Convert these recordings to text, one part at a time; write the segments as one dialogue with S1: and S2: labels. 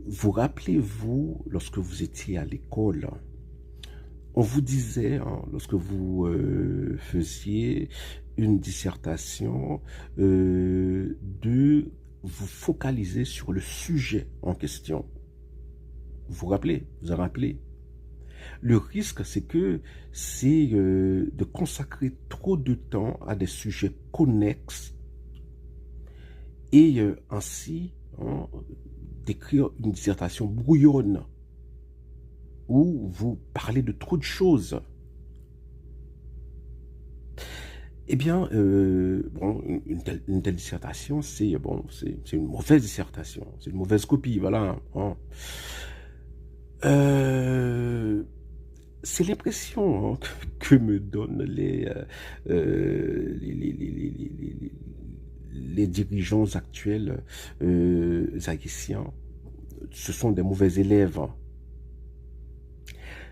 S1: Vous rappelez-vous, lorsque vous étiez à l'école, on vous disait, hein, lorsque vous faisiez une dissertation, de vous focaliser sur le sujet en question. Vous vous rappelez, vous en rappelez. Le risque, c'est de consacrer trop de temps à des sujets connexes et ainsi hein, d'écrire une dissertation brouillonne où vous parlez de trop de choses. Eh bien, bon, une telle dissertation, c'est bon, c'est une mauvaise dissertation, c'est une mauvaise copie, voilà. Hein. C'est l'impression hein, que me donnent les dirigeants actuels haïtiens. Ce sont des mauvais élèves.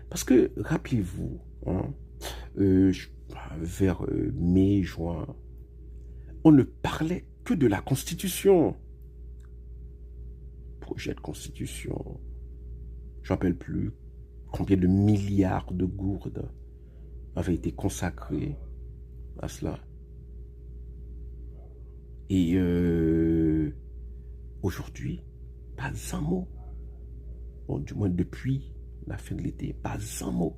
S1: Parce que, rappelez-vous, hein, vers mai, juin, on ne parlait que de la Constitution. Projet de Constitution. Je ne rappelle plus combien de milliards de gourdes avaient été consacrés à cela. Et aujourd'hui, pas un mot. Bon, du moins depuis la fin de l'été, pas un mot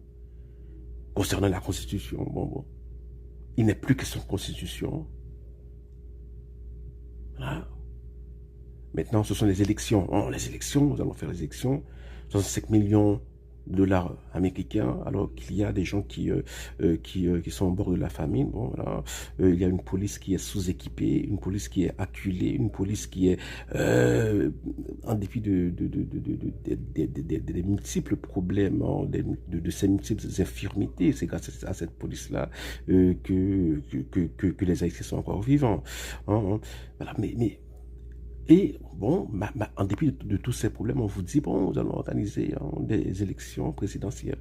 S1: concernant la Constitution. Bon. Il n'est plus question de Constitution. Voilà. Maintenant, ce sont les élections. Oh, les élections, nous allons faire les élections. 65 millions de dollars américains, alors qu'il y a des gens qui sont au bord de la famine. Bon, voilà. Il y a une police qui est sous-équipée, une police qui est acculée, une police qui est, en dépit des multiples problèmes, hein, de ces multiples infirmités, c'est grâce à cette police-là que les Haïtiens sont encore vivants. Hein. Voilà, et bon, en dépit de tous ces problèmes, on vous dit, bon, nous allons organiser hein, des élections présidentielles.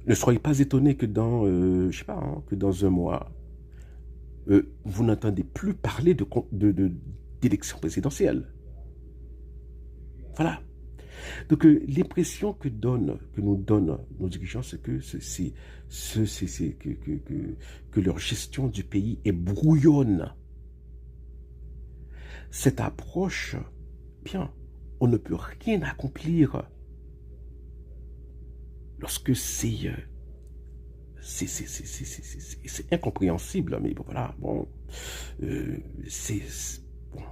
S1: Ne soyez pas étonnés que dans, je sais pas, hein, que dans un mois, vous n'entendez plus parler d'élections présidentielles. Voilà. Donc, l'impression que nous donnent nos dirigeants, c'est que leur gestion du pays est brouillonne. Cette approche, bien, on ne peut rien accomplir lorsque c'est incompréhensible, mais bon, voilà, bon, bon.